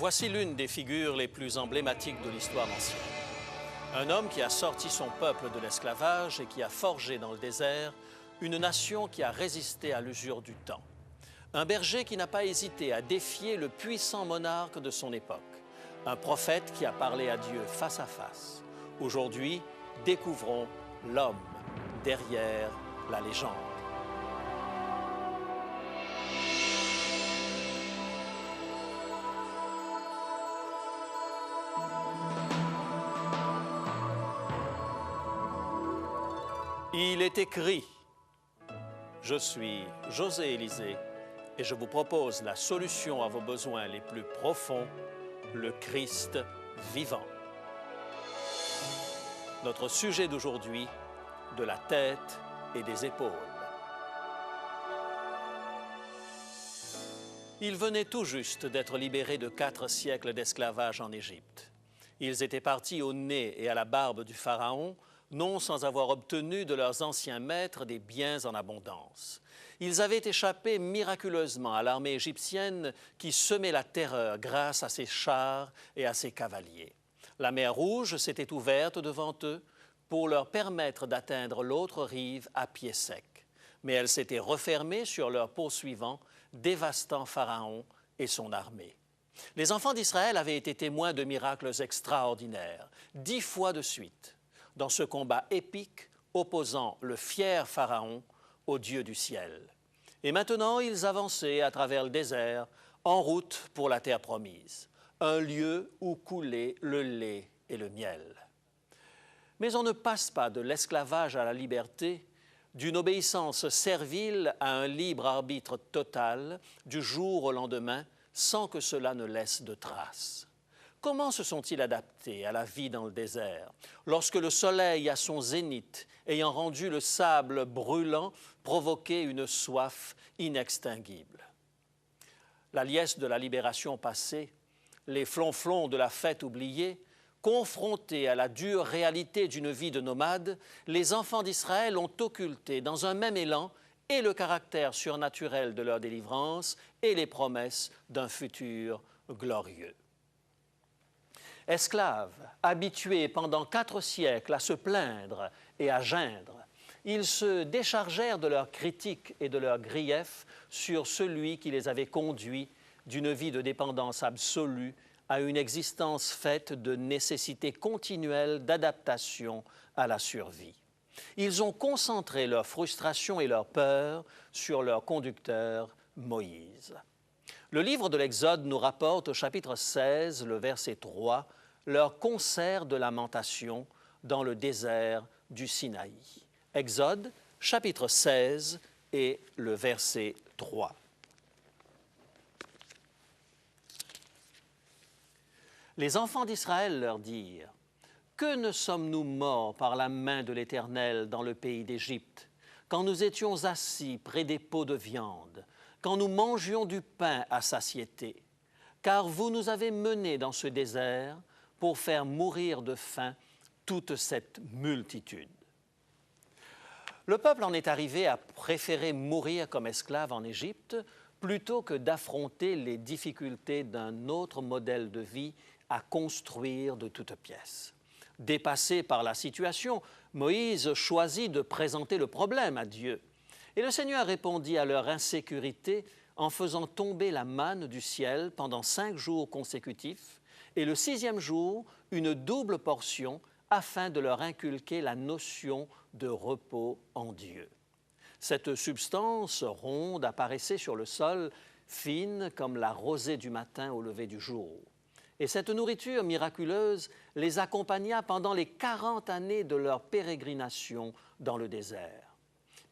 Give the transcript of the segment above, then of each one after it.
Voici l'une des figures les plus emblématiques de l'histoire ancienne. Un homme qui a sorti son peuple de l'esclavage et qui a forgé dans le désert une nation qui a résisté à l'usure du temps. Un berger qui n'a pas hésité à défier le puissant monarque de son époque. Un prophète qui a parlé à Dieu face à face. Aujourd'hui, découvrons l'homme derrière la légende. Il est écrit, je suis José Élysée et je vous propose la solution à vos besoins les plus profonds, le Christ vivant. Notre sujet d'aujourd'hui, de la tête et des épaules. Ils venaient tout juste d'être libérés de 4 siècles d'esclavage en Égypte. Ils étaient partis au nez et à la barbe du Pharaon, non sans avoir obtenu de leurs anciens maîtres des biens en abondance. Ils avaient échappé miraculeusement à l'armée égyptienne qui semait la terreur grâce à ses chars et à ses cavaliers. La mer Rouge s'était ouverte devant eux pour leur permettre d'atteindre l'autre rive à pied sec. Mais elle s'était refermée sur leurs poursuivants, dévastant Pharaon et son armée. Les enfants d'Israël avaient été témoins de miracles extraordinaires, 10 fois de suite, dans ce combat épique opposant le fier Pharaon au Dieu du ciel. Et maintenant, ils avançaient à travers le désert, en route pour la terre promise, un lieu où coulait le lait et le miel. Mais on ne passe pas de l'esclavage à la liberté, d'une obéissance servile à un libre arbitre total, du jour au lendemain, sans que cela ne laisse de traces. Comment se sont-ils adaptés à la vie dans le désert, lorsque le soleil à son zénith, ayant rendu le sable brûlant, provoquait une soif inextinguible? La liesse de la libération passée, les flonflons de la fête oubliée, confrontés à la dure réalité d'une vie de nomade, les enfants d'Israël ont occulté dans un même élan et le caractère surnaturel de leur délivrance et les promesses d'un futur glorieux. Esclaves, habitués pendant 4 siècles à se plaindre et à geindre, ils se déchargèrent de leurs critiques et de leurs griefs sur celui qui les avait conduits d'une vie de dépendance absolue à une existence faite de nécessités continuelles d'adaptation à la survie. Ils ont concentré leur frustration et leur peur sur leur conducteur, Moïse. Le livre de l'Exode nous rapporte au chapitre 16, le verset 3, leur concert de lamentation dans le désert du Sinaï. Exode, chapitre 16 et le verset 3. Les enfants d'Israël leur dirent, « Que ne sommes-nous morts par la main de l'Éternel dans le pays d'Égypte, quand nous étions assis près des pots de viande, quand nous mangions du pain à satiété, car vous nous avez menés dans ce désert pour faire mourir de faim toute cette multitude. » Le peuple en est arrivé à préférer mourir comme esclave en Égypte plutôt que d'affronter les difficultés d'un autre modèle de vie à construire de toutes pièces. Dépassé par la situation, Moïse choisit de présenter le problème à Dieu. Et le Seigneur répondit à leur insécurité en faisant tomber la manne du ciel pendant 5 jours consécutifs et le 6e jour, une double portion afin de leur inculquer la notion de repos en Dieu. Cette substance ronde apparaissait sur le sol, fine comme la rosée du matin au lever du jour. Et cette nourriture miraculeuse les accompagna pendant les 40 années de leur pérégrination dans le désert.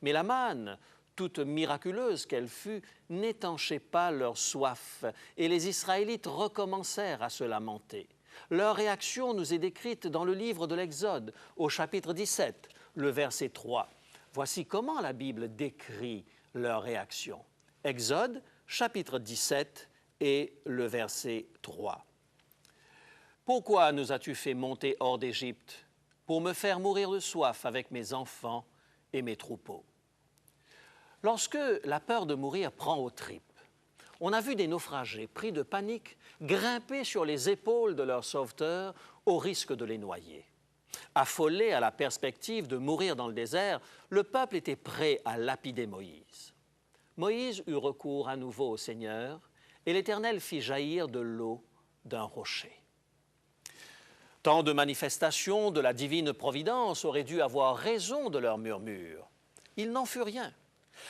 Mais la manne, toute miraculeuse qu'elle fut, n'étanchait pas leur soif, et les Israélites recommencèrent à se lamenter. Leur réaction nous est décrite dans le livre de l'Exode, au chapitre 17, le verset 3. Voici comment la Bible décrit leur réaction. Exode, chapitre 17 et le verset 3. « Pourquoi nous as-tu fait monter hors d'Égypte pour me faire mourir de soif avec mes enfants et mes troupeaux? » Lorsque la peur de mourir prend aux tripes, On a vu des naufragés pris de panique grimper sur les épaules de leurs sauveteurs au risque de les noyer. Affolé à la perspective de mourir dans le désert, le peuple était prêt à lapider Moïse. Moïse eut recours à nouveau au Seigneur et l'Éternel fit jaillir de l'eau d'un rocher. Tant de manifestations de la divine providence auraient dû avoir raison de leurs murmures. Il n'en fut rien.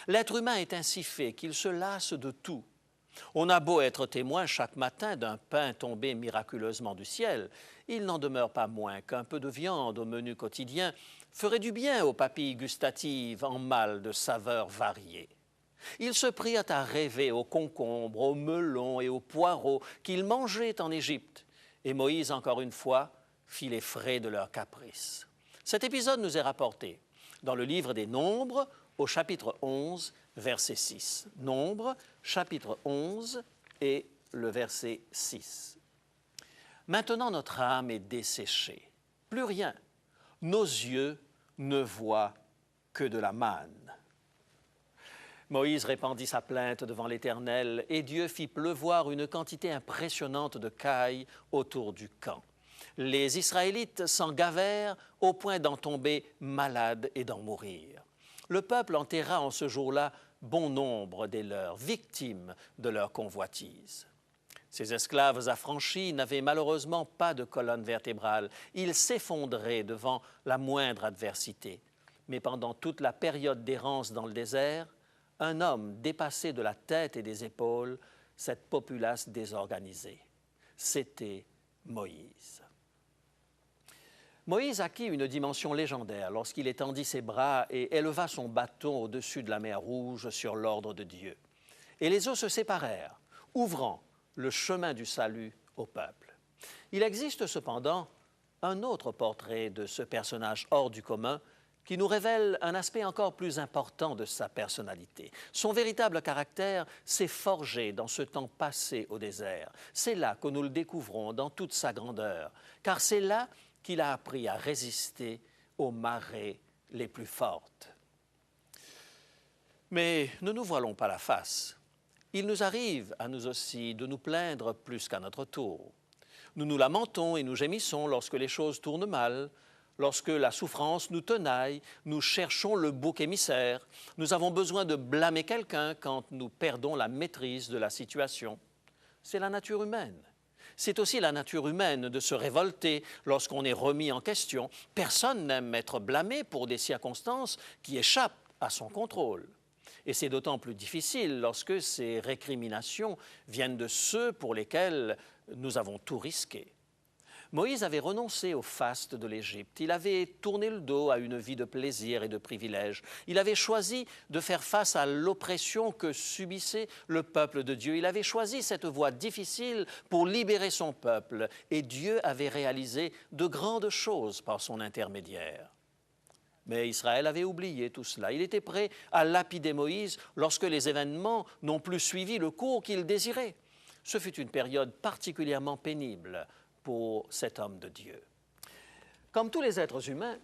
L'être humain est ainsi fait qu'il se lasse de tout. On a beau être témoin chaque matin d'un pain tombé miraculeusement du ciel, il n'en demeure pas moins qu'un peu de viande au menu quotidien ferait du bien aux papilles gustatives en mal de saveurs variées. Ils se prirent à rêver aux concombres, aux melons et aux poireaux qu'ils mangeaient en Égypte, et Moïse, encore une fois, fit les frais de leurs caprices. Cet épisode nous est rapporté dans le livre des Nombres, au chapitre 11, verset 6. Nombres, chapitre 11 et le verset 6. Maintenant notre âme est desséchée, plus rien. Nos yeux ne voient que de la manne. Moïse répandit sa plainte devant l'Éternel et Dieu fit pleuvoir une quantité impressionnante de cailles autour du camp. Les Israélites s'en gavèrent au point d'en tomber malades et d'en mourir. Le peuple enterra en ce jour-là bon nombre des leurs, victimes de leur convoitise. Ces esclaves affranchis n'avaient malheureusement pas de colonne vertébrale. Ils s'effondraient devant la moindre adversité. Mais pendant toute la période d'errance dans le désert, un homme dépassé de la tête et des épaules, cette populace désorganisée. C'était Moïse. Moïse acquit une dimension légendaire lorsqu'il étendit ses bras et éleva son bâton au-dessus de la mer Rouge sur l'ordre de Dieu. Et les eaux se séparèrent, ouvrant le chemin du salut au peuple. Il existe cependant un autre portrait de ce personnage hors du commun qui nous révèle un aspect encore plus important de sa personnalité. Son véritable caractère s'est forgé dans ce temps passé au désert. C'est là que nous le découvrons dans toute sa grandeur, car c'est là qu'il a appris à résister aux marées les plus fortes. Mais ne nous voilons pas la face. Il nous arrive à nous aussi de nous plaindre plus qu'à notre tour. Nous nous lamentons et nous gémissons lorsque les choses tournent mal, lorsque la souffrance nous tenaille, nous cherchons le bouc émissaire. Nous avons besoin de blâmer quelqu'un quand nous perdons la maîtrise de la situation. C'est la nature humaine. C'est aussi la nature humaine de se révolter lorsqu'on est remis en question. Personne n'aime être blâmé pour des circonstances qui échappent à son contrôle. Et c'est d'autant plus difficile lorsque ces récriminations viennent de ceux pour lesquels nous avons tout risqué. Moïse avait renoncé au faste de l'Égypte. Il avait tourné le dos à une vie de plaisir et de privilèges. Il avait choisi de faire face à l'oppression que subissait le peuple de Dieu. Il avait choisi cette voie difficile pour libérer son peuple. Et Dieu avait réalisé de grandes choses par son intermédiaire. Mais Israël avait oublié tout cela. Il était prêt à lapider Moïse lorsque les événements n'ont plus suivi le cours qu'il désirait. Ce fut une période particulièrement pénible pour cet homme de Dieu. Comme tous les êtres humains,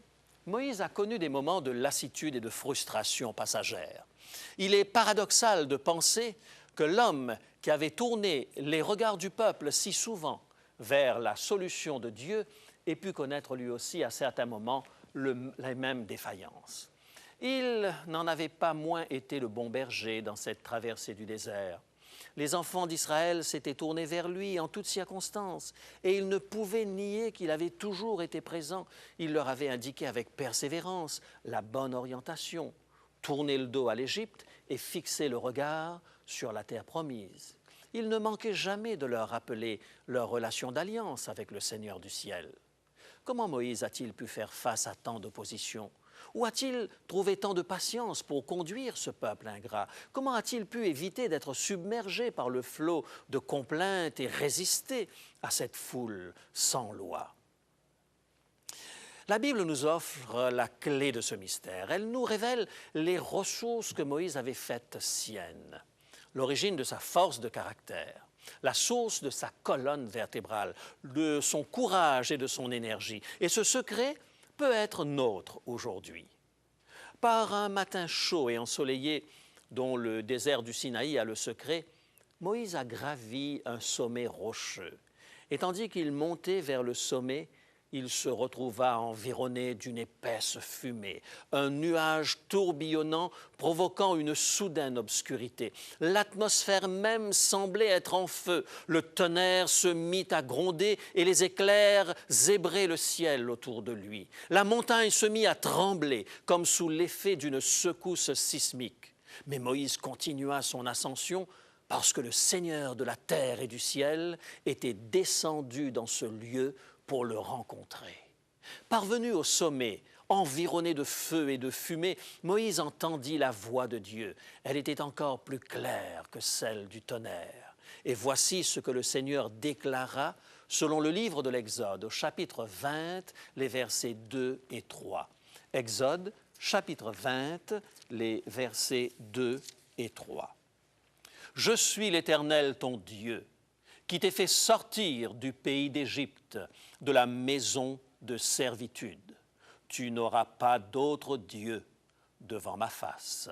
Moïse a connu des moments de lassitude et de frustration passagère. Il est paradoxal de penser que l'homme qui avait tourné les regards du peuple si souvent vers la solution de Dieu ait pu connaître lui aussi à certains moments les mêmes défaillances. Il n'en avait pas moins été le bon berger dans cette traversée du désert. Les enfants d'Israël s'étaient tournés vers lui en toutes circonstances et il ne pouvait nier qu'il avait toujours été présent. Il leur avait indiqué avec persévérance la bonne orientation, tourner le dos à l'Égypte et fixer le regard sur la terre promise. Il ne manquait jamais de leur rappeler leur relation d'alliance avec le Seigneur du ciel. Comment Moïse a-t-il pu faire face à tant d'opposition? Où a-t-il trouvé tant de patience pour conduire ce peuple ingrat? Comment a-t-il pu éviter d'être submergé par le flot de complaintes et résister à cette foule sans loi? La Bible nous offre la clé de ce mystère. Elle nous révèle les ressources que Moïse avait faites siennes, l'origine de sa force de caractère, la source de sa colonne vertébrale, de son courage et de son énergie. Et ce secret peut être nôtre aujourd'hui. Par un matin chaud et ensoleillé, dont le désert du Sinaï a le secret, Moïse a gravi un sommet rocheux, et tandis qu'il montait vers le sommet, il se retrouva environné d'une épaisse fumée, un nuage tourbillonnant provoquant une soudaine obscurité. L'atmosphère même semblait être en feu. Le tonnerre se mit à gronder et les éclairs zébraient le ciel autour de lui. La montagne se mit à trembler comme sous l'effet d'une secousse sismique. Mais Moïse continua son ascension parce que le Seigneur de la terre et du ciel était descendu dans ce lieu pour le rencontrer. Parvenu au sommet, environné de feu et de fumée, Moïse entendit la voix de Dieu. Elle était encore plus claire que celle du tonnerre. Et voici ce que le Seigneur déclara selon le livre de l'Exode, au chapitre 20, les versets 2 et 3. Exode, chapitre 20, les versets 2 et 3. « Je suis l'Éternel ton Dieu, qui t'ai fait sortir du pays d'Égypte, de la maison de servitude. Tu n'auras pas d'autre Dieu devant ma face. »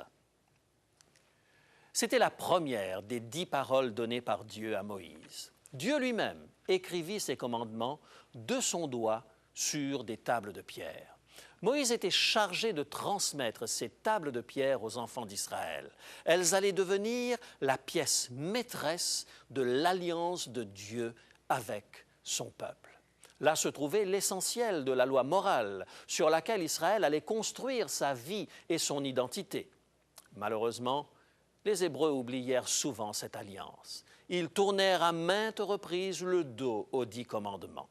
C'était la première des 10 paroles données par Dieu à Moïse. Dieu lui-même écrivit ces commandements de son doigt sur des tables de pierre. Moïse était chargé de transmettre ces tables de pierre aux enfants d'Israël. Elles allaient devenir la pièce maîtresse de l'alliance de Dieu avec son peuple. Là se trouvait l'essentiel de la loi morale sur laquelle Israël allait construire sa vie et son identité. Malheureusement, les Hébreux oublièrent souvent cette alliance. Ils tournèrent à maintes reprises le dos aux 10 commandements.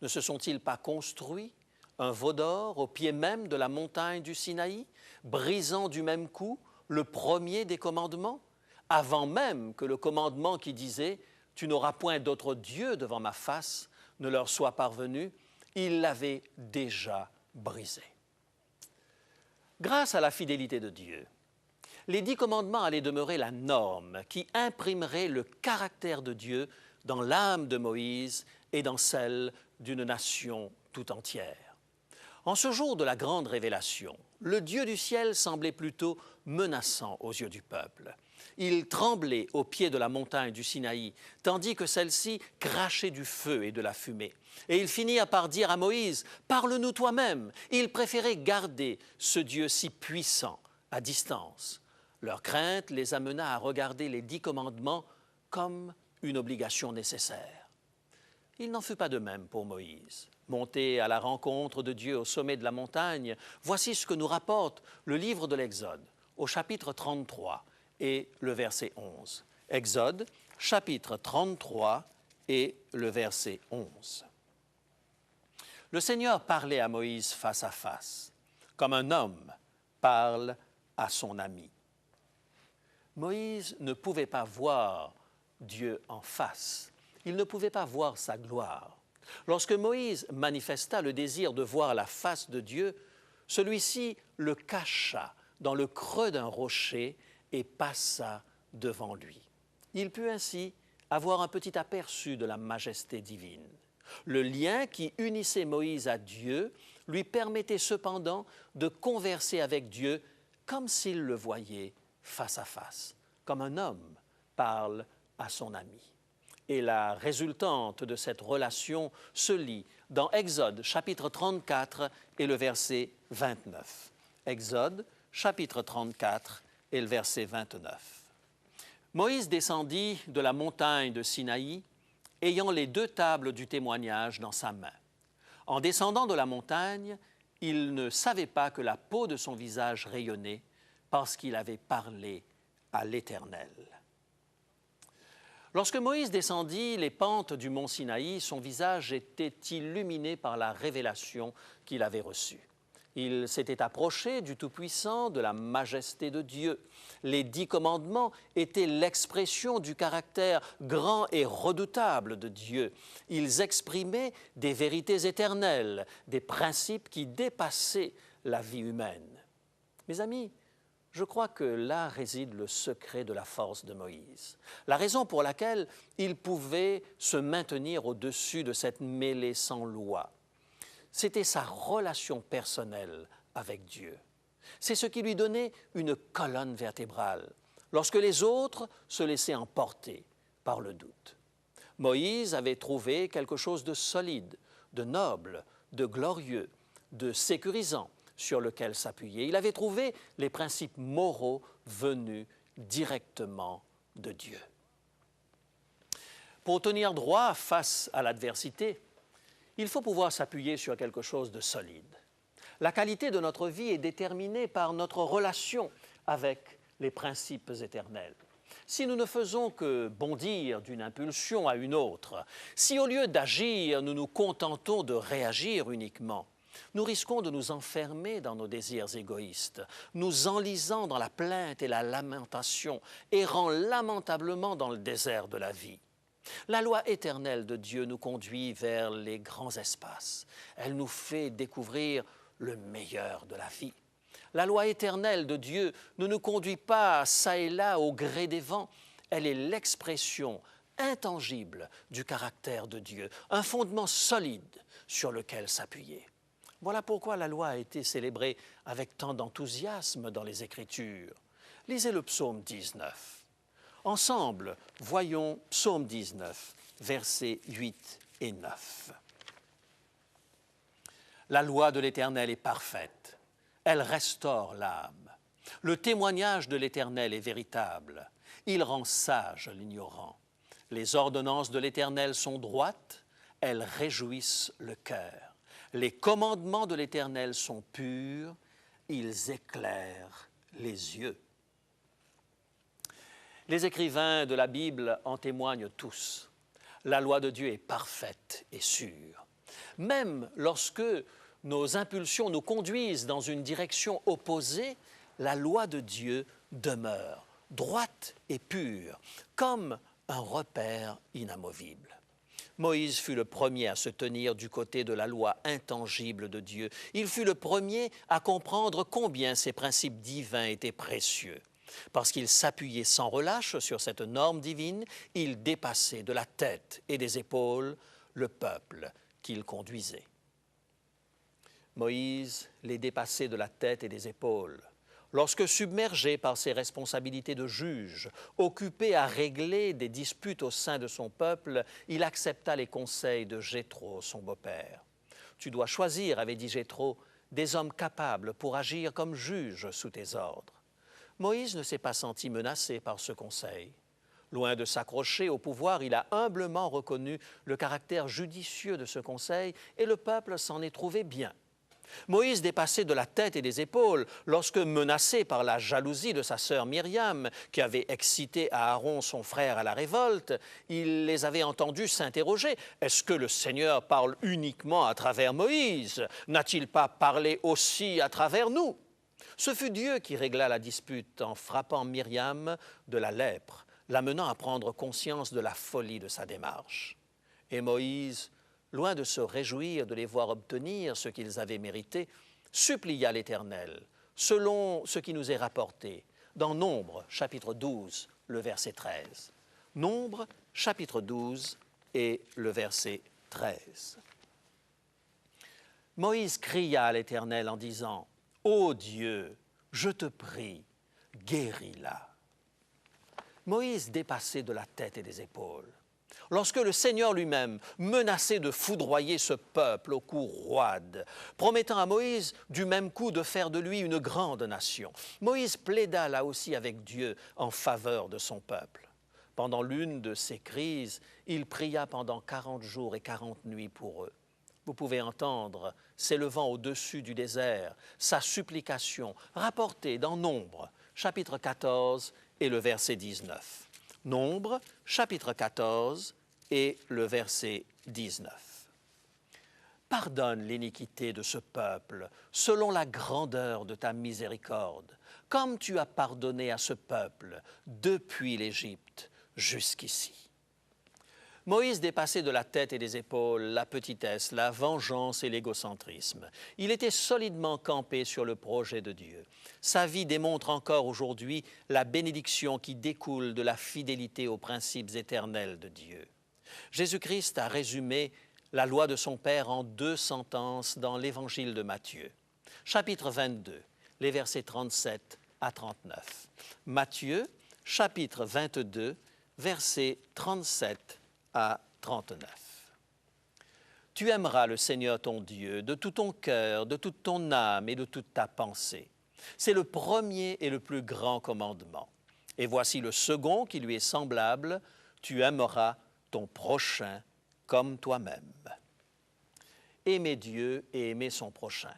Ne se sont-ils pas construits un veau d'or au pied même de la montagne du Sinaï, brisant du même coup le premier des commandements, avant même que le commandement qui disait « Tu n'auras point d'autre Dieu devant ma face » ne leur soit parvenu, ils l'avaient déjà brisé. Grâce à la fidélité de Dieu, les 10 commandements allaient demeurer la norme qui imprimerait le caractère de Dieu dans l'âme de Moïse et dans celle d'une nation tout entière. En ce jour de la grande révélation, le Dieu du ciel semblait plutôt menaçant aux yeux du peuple. Il tremblait au pied de la montagne du Sinaï, tandis que celle-ci crachait du feu et de la fumée. Et il finit par dire à Moïse, « Parle-nous toi-même ». Il préférait garder ce Dieu si puissant à distance. Leur crainte les amena à regarder les 10 commandements comme une obligation nécessaire. Il n'en fut pas de même pour Moïse. Monté à la rencontre de Dieu au sommet de la montagne, voici ce que nous rapporte le livre de l'Exode, au chapitre 33 et le verset 11. Exode, chapitre 33 et le verset 11. Le Seigneur parlait à Moïse face à face, comme un homme parle à son ami. Moïse ne pouvait pas voir Dieu en face. Il ne pouvait pas voir sa gloire. Lorsque Moïse manifesta le désir de voir la face de Dieu, celui-ci le cacha dans le creux d'un rocher et passa devant lui. Il put ainsi avoir un petit aperçu de la majesté divine. Le lien qui unissait Moïse à Dieu lui permettait cependant de converser avec Dieu comme s'il le voyait face à face, comme un homme parle à son ami. Et la résultante de cette relation se lit dans Exode, chapitre 34 et le verset 29. Exode, chapitre 34 et le verset 29. Moïse descendit de la montagne de Sinaï, ayant les 2 tables du témoignage dans sa main. En descendant de la montagne, il ne savait pas que la peau de son visage rayonnait parce qu'il avait parlé à l'Éternel. Lorsque Moïse descendit les pentes du mont Sinaï, son visage était illuminé par la révélation qu'il avait reçue. Il s'était approché du Tout-Puissant, de la majesté de Dieu. Les 10 commandements étaient l'expression du caractère grand et redoutable de Dieu. Ils exprimaient des vérités éternelles, des principes qui dépassaient la vie humaine. Mes amis, je crois que là réside le secret de la force de Moïse. La raison pour laquelle il pouvait se maintenir au-dessus de cette mêlée sans loi, c'était sa relation personnelle avec Dieu. C'est ce qui lui donnait une colonne vertébrale. lorsque les autres se laissaient emporter par le doute. Moïse avait trouvé quelque chose de solide, de noble, de glorieux, de sécurisant sur lequel s'appuyer. Il avait trouvé les principes moraux venus directement de Dieu. Pour tenir droit face à l'adversité, il faut pouvoir s'appuyer sur quelque chose de solide. La qualité de notre vie est déterminée par notre relation avec les principes éternels. Si nous ne faisons que bondir d'une impulsion à une autre, si au lieu d'agir, nous nous contentons de réagir uniquement, nous risquons de nous enfermer dans nos désirs égoïstes, nous enlisant dans la plainte et la lamentation, errant lamentablement dans le désert de la vie. La loi éternelle de Dieu nous conduit vers les grands espaces. Elle nous fait découvrir le meilleur de la vie. La loi éternelle de Dieu ne nous conduit pas çà et là au gré des vents. Elle est l'expression intangible du caractère de Dieu, un fondement solide sur lequel s'appuyer. Voilà pourquoi la loi a été célébrée avec tant d'enthousiasme dans les Écritures. Lisez le psaume 19. Ensemble, voyons psaume 19, versets 8 et 9. La loi de l'Éternel est parfaite. Elle restaure l'âme. Le témoignage de l'Éternel est véritable. Il rend sage l'ignorant. Les ordonnances de l'Éternel sont droites. Elles réjouissent le cœur. Les commandements de l'Éternel sont purs. Ils éclairent les yeux. Les écrivains de la Bible en témoignent tous. La loi de Dieu est parfaite et sûre. Même lorsque nos impulsions nous conduisent dans une direction opposée, la loi de Dieu demeure, droite et pure, comme un repère inamovible. Moïse fut le premier à se tenir du côté de la loi intangible de Dieu. Il fut le premier à comprendre combien ces principes divins étaient précieux. Parce qu'il s'appuyait sans relâche sur cette norme divine, il dépassait de la tête et des épaules le peuple qu'il conduisait. Moïse les dépassait de la tête et des épaules. Lorsque, submergé par ses responsabilités de juge, occupé à régler des disputes au sein de son peuple, il accepta les conseils de Jéthro, son beau-père. « Tu dois choisir, avait dit Jéthro, des hommes capables pour agir comme juges sous tes ordres. » Moïse ne s'est pas senti menacé par ce conseil. Loin de s'accrocher au pouvoir, il a humblement reconnu le caractère judicieux de ce conseil et le peuple s'en est trouvé bien. Moïse dépassait de la tête et des épaules lorsque, menacé par la jalousie de sa sœur Myriam, qui avait excité Aaron, son frère, à la révolte, il les avait entendus s'interroger. Est-ce que le Seigneur parle uniquement à travers Moïse? N'a-t-il pas parlé aussi à travers nous? Ce fut Dieu qui régla la dispute en frappant Myriam de la lèpre, l'amenant à prendre conscience de la folie de sa démarche. Et Moïse, loin de se réjouir de les voir obtenir ce qu'ils avaient mérité, supplia l'Éternel, selon ce qui nous est rapporté, dans Nombre, chapitre 12, le verset 13. Nombre, chapitre 12 et le verset 13. Moïse cria à l'Éternel en disant « Ô Dieu, je te prie, guéris-la. » Moïse dépassait de la tête et des épaules. Lorsque le Seigneur lui-même menaçait de foudroyer ce peuple au cou roide, promettant à Moïse du même coup de faire de lui une grande nation, Moïse plaida là aussi avec Dieu en faveur de son peuple. Pendant l'une de ces crises, il pria pendant 40 jours et 40 nuits pour eux. Vous pouvez entendre, s'élevant au-dessus du désert, sa supplication rapportée dans Nombre, chapitre 14 et le verset 19. Nombre, chapitre 14 et le verset 19. Pardonne l'iniquité de ce peuple selon la grandeur de ta miséricorde, comme tu as pardonné à ce peuple depuis l'Égypte jusqu'ici. Moïse dépassait de la tête et des épaules la petitesse, la vengeance et l'égocentrisme. Il était solidement campé sur le projet de Dieu. Sa vie démontre encore aujourd'hui la bénédiction qui découle de la fidélité aux principes éternels de Dieu. Jésus-Christ a résumé la loi de son Père en 2 sentences dans l'Évangile de Matthieu. Chapitre 22, les versets 37 à 39. Matthieu, chapitre 22, versets 37 à 39. Tu aimeras le Seigneur ton Dieu de tout ton cœur, de toute ton âme et de toute ta pensée. C'est le premier et le plus grand commandement. Et voici le second qui lui est semblable, tu aimeras ton prochain comme toi-même. Aimer Dieu et aimer son prochain.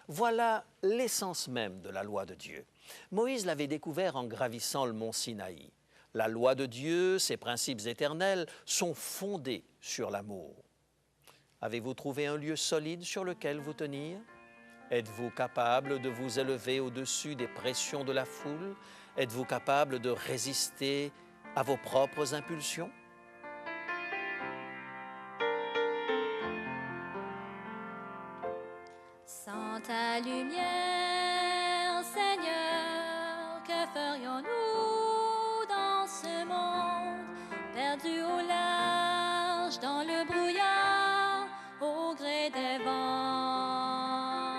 Voilà l'essence même de la loi de Dieu. Moïse l'avait découvert en gravissant le mont Sinaï. La loi de Dieu, ses principes éternels, sont fondés sur l'amour. Avez-vous trouvé un lieu solide sur lequel vous tenir? Êtes-vous capable de vous élever au-dessus des pressions de la foule? Êtes-vous capable de résister à vos propres impulsions? Sans ta lumière, Seigneur, que ferions-nous dans ce monde, perdu au large, dans le brouillard, au gré des vents?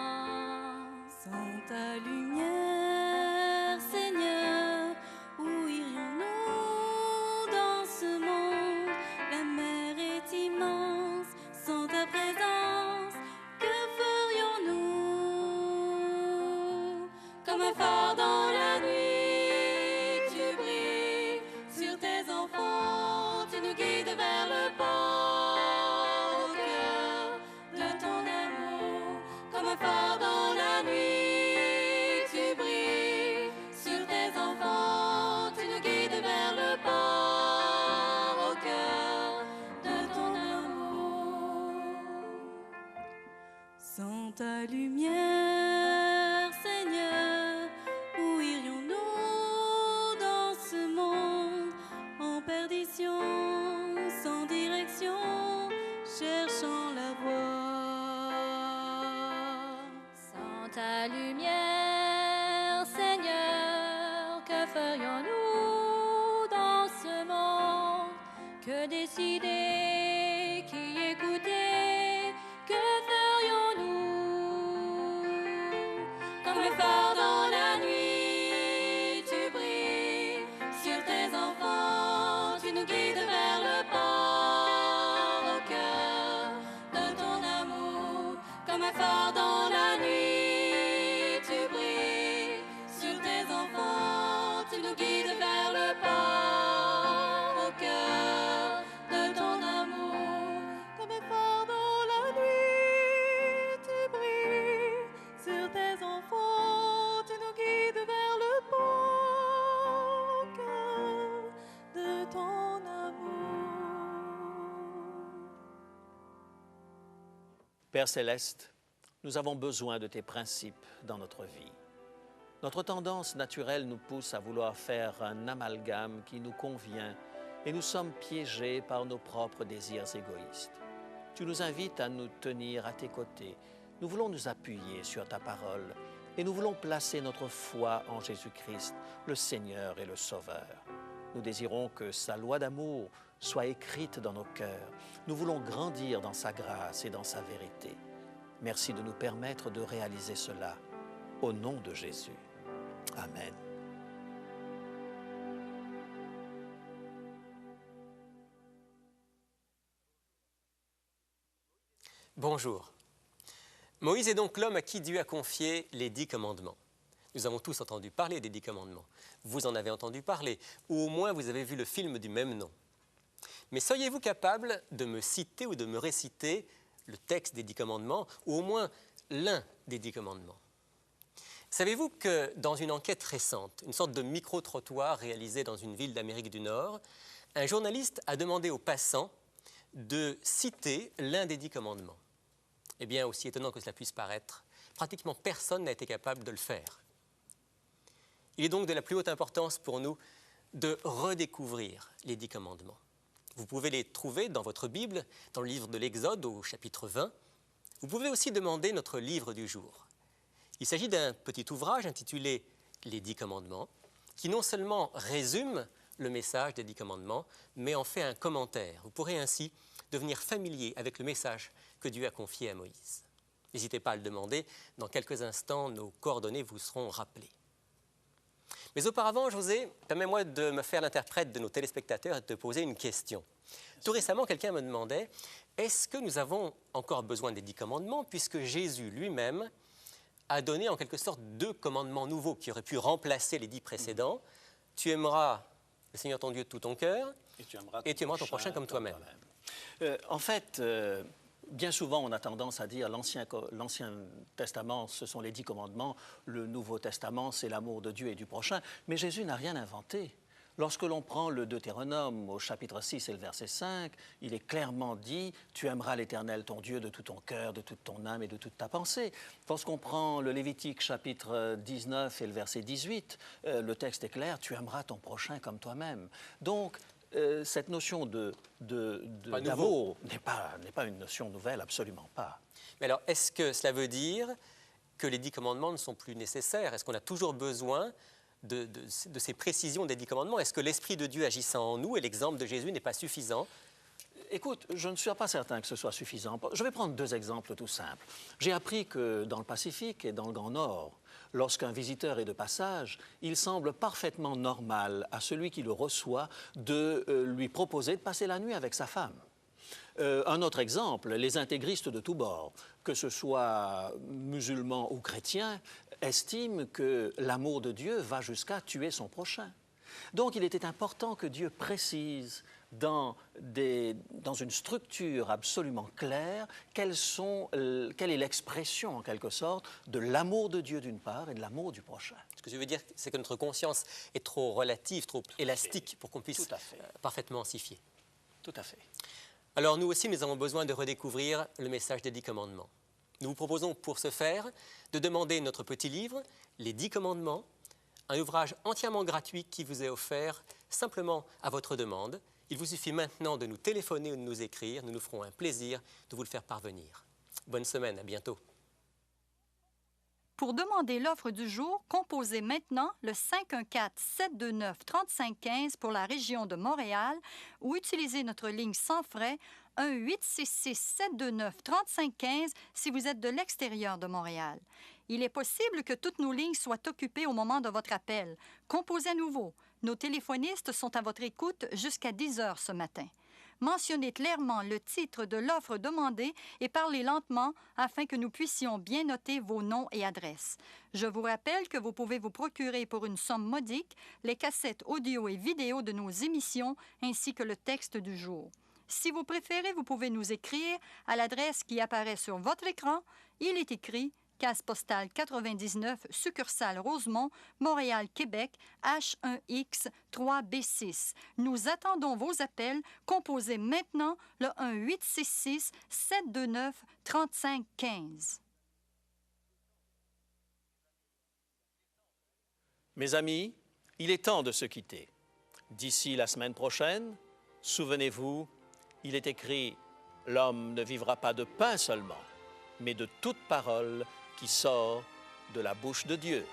Sans ta lumière, Seigneur, où irions-nous dans ce monde? La mer est immense, sans ta présence, que ferions-nous? Comme un phare dans la nuit, tu brilles sur tes enfants, tu nous guides vers le port, au cœur de ton amour. Comme un phare dans la nuit, tu brilles sur tes enfants, tu nous guides vers le port, au cœur de ton amour. Sans ta lumière, Seigneur, où irions-nous dans ce monde en perdition, sans direction, cherchant la voie? Sans ta lumière, Seigneur, que ferions-nous dans ce monde? Que décider, qui écouter, que ferions-nous? Comme un phare dans la nuit, tu brilles sur tes enfants, tu nous guides vers le port, au cœur de ton amour. Comme un phare dans la nuit, tu brilles sur tes enfants, tu nous guides vers le port, au cœur de ton amour. Comme un phare dans la nuit, tu brilles sur tes enfants, tu nous guides vers le port, au cœur de ton amour. Père céleste, nous avons besoin de tes principes dans notre vie. Notre tendance naturelle nous pousse à vouloir faire un amalgame qui nous convient et nous sommes piégés par nos propres désirs égoïstes. Tu nous invites à nous tenir à tes côtés. Nous voulons nous appuyer sur ta parole et nous voulons placer notre foi en Jésus-Christ, le Seigneur et le Sauveur. Nous désirons que sa loi d'amour soit écrite dans nos cœurs. Nous voulons grandir dans sa grâce et dans sa vérité. Merci de nous permettre de réaliser cela. Au nom de Jésus. Amen. Bonjour. Moïse est donc l'homme à qui Dieu a confié les 10 commandements. Nous avons tous entendu parler des 10 commandements. Vous en avez entendu parler, ou au moins vous avez vu le film du même nom. Mais seriez-vous capable de me citer ou de me réciter le texte des 10 commandements, ou au moins l'un des 10 commandements? Savez-vous que dans une enquête récente, une sorte de micro-trottoir réalisé dans une ville d'Amérique du Nord, un journaliste a demandé aux passants de citer l'un des 10 commandements? Eh bien, aussi étonnant que cela puisse paraître, pratiquement personne n'a été capable de le faire. Il est donc de la plus haute importance pour nous de redécouvrir les 10 commandements. Vous pouvez les trouver dans votre Bible, dans le livre de l'Exode au chapitre 20. Vous pouvez aussi demander notre livre du jour. Il s'agit d'un petit ouvrage intitulé « Les 10 commandements » qui non seulement résume le message des 10 commandements, mais en fait un commentaire. Vous pourrez ainsi devenir familier avec le message que Dieu a confié à Moïse. N'hésitez pas à le demander. Dans quelques instants, nos coordonnées vous seront rappelées. Mais auparavant, José, permets-moi de me faire l'interprète de nos téléspectateurs et de te poser une question. Tout récemment, quelqu'un me demandait, est-ce que nous avons encore besoin des 10 commandements, puisque Jésus lui-même a donné en quelque sorte 2 commandements nouveaux qui auraient pu remplacer les 10 précédents. Tu aimeras le Seigneur ton Dieu de tout ton cœur et tu aimeras ton prochain comme toi-même. En fait, bien souvent, on a tendance à dire l'Ancien Testament, ce sont les 10 commandements, le Nouveau Testament, c'est l'amour de Dieu et du prochain. Mais Jésus n'a rien inventé. Lorsque l'on prend le Deutéronome au chapitre 6 et le verset 5, il est clairement dit « Tu aimeras l'Éternel ton Dieu de tout ton cœur, de toute ton âme et de toute ta pensée ». Lorsqu'on prend le Lévitique chapitre 19 et le verset 18, le texte est clair « Tu aimeras ton prochain comme toi-même ». Donc, cette notion d'amour n'est pas une notion nouvelle, absolument pas. Mais alors, est-ce que cela veut dire que les 10 commandements ne sont plus nécessaires? Est-ce qu'on a toujours besoin de ces précisions des 10 commandements? Est-ce que l'Esprit de Dieu agissant en nous et l'exemple de Jésus n'est pas suffisant? Écoute, je ne suis pas certain que ce soit suffisant. Je vais prendre 2 exemples tout simples. J'ai appris que dans le Pacifique et dans le Grand Nord, lorsqu'un visiteur est de passage, il semble parfaitement normal à celui qui le reçoit de lui proposer de passer la nuit avec sa femme. Un autre exemple, les intégristes de tous bords, que ce soit musulmans ou chrétiens, estiment que l'amour de Dieu va jusqu'à tuer son prochain. Donc il était important que Dieu précise dans une structure absolument claire quelle est l'expression en quelque sorte de l'amour de Dieu d'une part et de l'amour du prochain. Ce que je veux dire, c'est que notre conscience est trop relative, trop élastique pour qu'on puisse parfaitement s'y fier. Tout à fait. Alors nous aussi, nous avons besoin de redécouvrir le message des 10 commandements. Nous vous proposons pour ce faire de demander notre petit livre, Les 10 commandements, un ouvrage entièrement gratuit qui vous est offert simplement à votre demande. Il vous suffit maintenant de nous téléphoner ou de nous écrire. Nous nous ferons un plaisir de vous le faire parvenir. Bonne semaine, à bientôt. Pour demander l'offre du jour, composez maintenant le 514-729-3515 pour la région de Montréal ou utilisez notre ligne sans frais 1-866-729-3515 si vous êtes de l'extérieur de Montréal. Il est possible que toutes nos lignes soient occupées au moment de votre appel. Composez à nouveau. Nos téléphonistes sont à votre écoute jusqu'à 10 heures ce matin. Mentionnez clairement le titre de l'offre demandée et parlez lentement afin que nous puissions bien noter vos noms et adresses. Je vous rappelle que vous pouvez vous procurer pour une somme modique les cassettes audio et vidéo de nos émissions ainsi que le texte du jour. Si vous préférez, vous pouvez nous écrire à l'adresse qui apparaît sur votre écran. Il est écrit Case postale 99, succursale Rosemont, Montréal, Québec, H1X 3B6. Nous attendons vos appels. Composez maintenant le 1-866-729-3515. Mes amis, il est temps de se quitter. D'ici la semaine prochaine, souvenez-vous, il est écrit « L'homme ne vivra pas de pain seulement, mais de toute parole qui sort de la bouche de Dieu. »